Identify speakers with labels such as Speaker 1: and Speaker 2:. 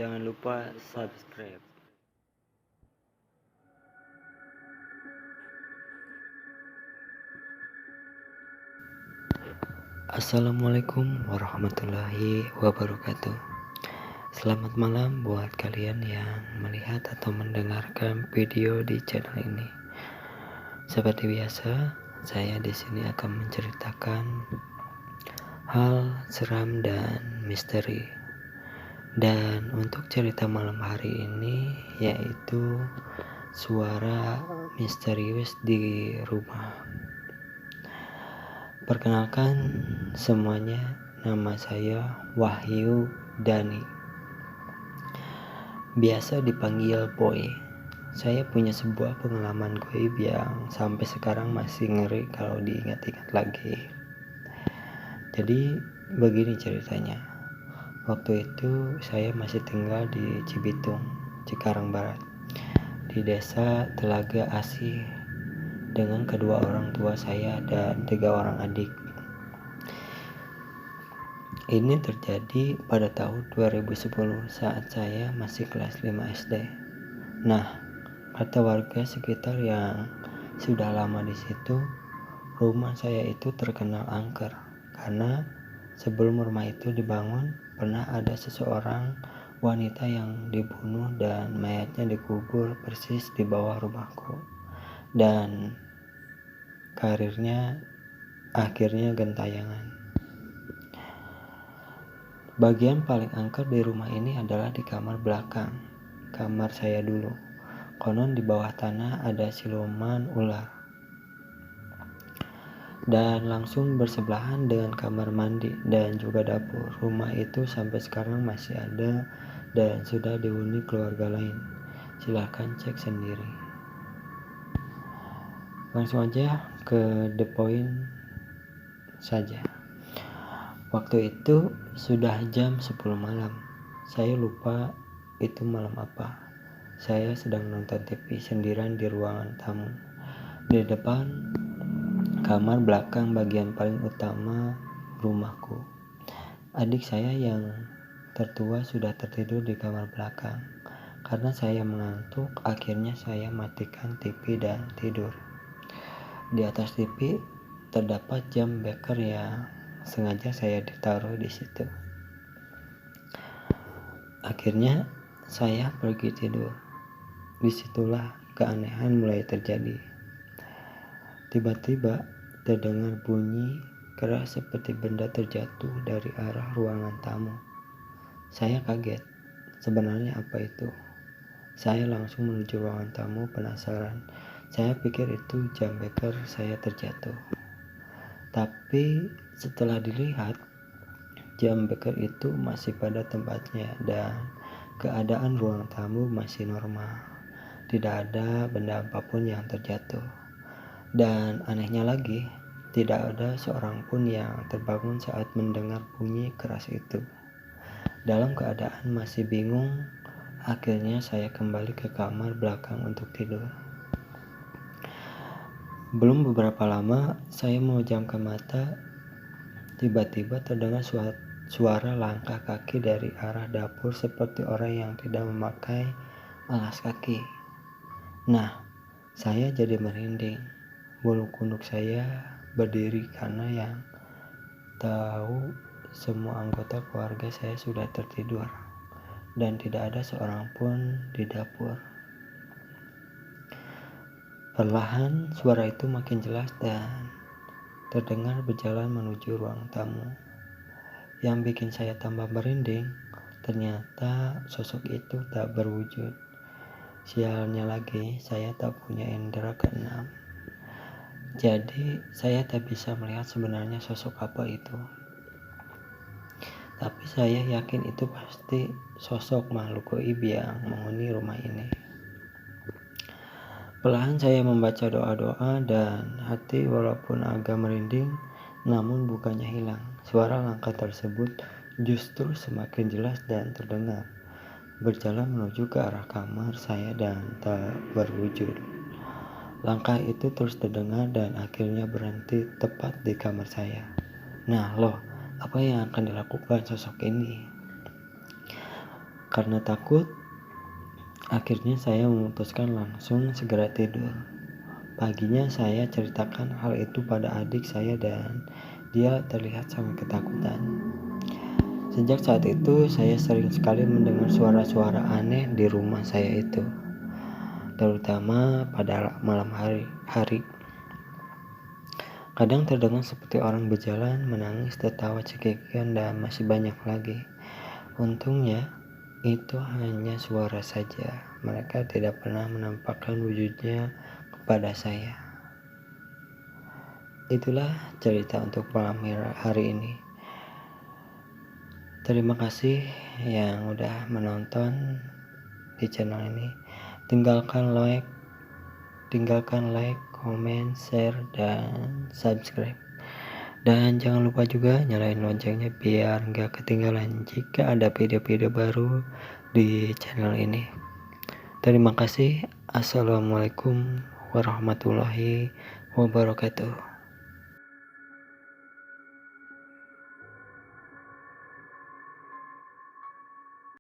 Speaker 1: Jangan lupa subscribe. Assalamualaikum warahmatullahi wabarakatuh. Selamat malam buat kalian yang melihat atau mendengarkan video di channel ini. Seperti biasa, saya di sini akan menceritakan hal seram dan misteri. Dan untuk cerita malam hari ini yaitu suara misterius di rumah. Perkenalkan semuanya, nama saya Wahyu Dani. Biasa dipanggil Boy. Saya punya sebuah pengalaman goib yang sampai sekarang masih ngeri kalau diingat-ingat lagi. Jadi begini ceritanya. Waktu itu saya masih tinggal di Cibitung, Cikarang Barat, di desa Telaga Asih dengan kedua orang tua saya dan 3 orang adik. Ini terjadi pada tahun 2010 saat saya masih kelas 5 SD. Nah, kata warga sekitar yang sudah lama di situ, rumah saya itu terkenal angker karena sebelum rumah itu dibangun pernah ada seseorang wanita yang dibunuh dan mayatnya dikubur persis di bawah rumahku. Dan karirnya akhirnya gentayangan. Bagian paling angker di rumah ini adalah di kamar belakang, kamar saya dulu. Konon di bawah tanah ada siluman ular. Dan langsung bersebelahan dengan kamar mandi dan juga dapur. Rumah itu sampai sekarang masih ada dan sudah dihuni keluarga lain. Silahkan cek sendiri. Langsung aja ke the point saja. Waktu itu sudah jam 10 malam. Saya lupa itu malam apa. Saya sedang nonton TV sendirian di ruangan tamu. Di depan kamar belakang bagian paling utama rumahku. Adik saya yang tertua sudah tertidur di kamar belakang. Karena saya mengantuk, akhirnya saya matikan TV dan tidur. Di atas TV terdapat jam beker yang sengaja saya ditaruh di situ. Akhirnya saya pergi tidur. Disitulah keanehan mulai terjadi. Tiba-tiba terdengar bunyi keras seperti benda terjatuh dari arah ruangan tamu. Saya kaget. Sebenarnya apa itu? Saya langsung menuju ruangan tamu penasaran. Saya pikir itu jam beker saya terjatuh. Tapi setelah dilihat, jam beker itu masih pada tempatnya dan keadaan ruang tamu masih normal. Tidak ada benda apapun yang terjatuh. Dan anehnya lagi, tidak ada seorang pun yang terbangun saat mendengar bunyi keras itu. Dalam keadaan masih bingung, akhirnya saya kembali ke kamar belakang untuk tidur. Belum beberapa lama, saya memejamkan mata. Tiba-tiba terdengar suara langkah kaki dari arah dapur seperti orang yang tidak memakai alas kaki. Nah, saya jadi merinding. Bulu kuduk saya berdiri karena yang tahu semua anggota keluarga saya sudah tertidur dan tidak ada seorang pun di dapur. Perlahan suara itu makin jelas dan terdengar berjalan menuju ruang tamu. Yang bikin saya tambah merinding, ternyata sosok itu tak berwujud. Sialnya lagi, saya tak punya indera keenam. Jadi saya tak bisa melihat sebenarnya sosok apa itu. Tapi saya yakin itu pasti sosok makhluk gaib yang menghuni rumah ini. Perlahan saya membaca doa-doa dan hati walaupun agak merinding, namun bukannya hilang. Suara langkah tersebut justru semakin jelas dan terdengar. Berjalan menuju ke arah kamar saya dan tak berwujud. Langkah itu terus terdengar dan akhirnya berhenti tepat di kamar saya. Nah loh, apa yang akan dilakukan sosok ini? Karena takut, akhirnya saya memutuskan langsung segera tidur. Paginya saya ceritakan hal itu pada adik saya dan dia terlihat sangat ketakutan. Sejak saat itu, saya sering sekali mendengar suara-suara aneh di rumah saya itu, terutama pada malam hari. Kadang terdengar seperti orang berjalan, menangis, tertawa cekikikan, dan masih banyak lagi. Untungnya, itu hanya suara saja. Mereka tidak pernah menampakkan wujudnya kepada saya. Itulah cerita untuk malam hari ini. Terima kasih yang udah menonton di channel ini. Tinggalkan like, comment, share, dan subscribe. Dan jangan lupa juga nyalain loncengnya biar nggak ketinggalan jika ada video-video baru di channel ini. Terima kasih. Assalamualaikum warahmatullahi wabarakatuh.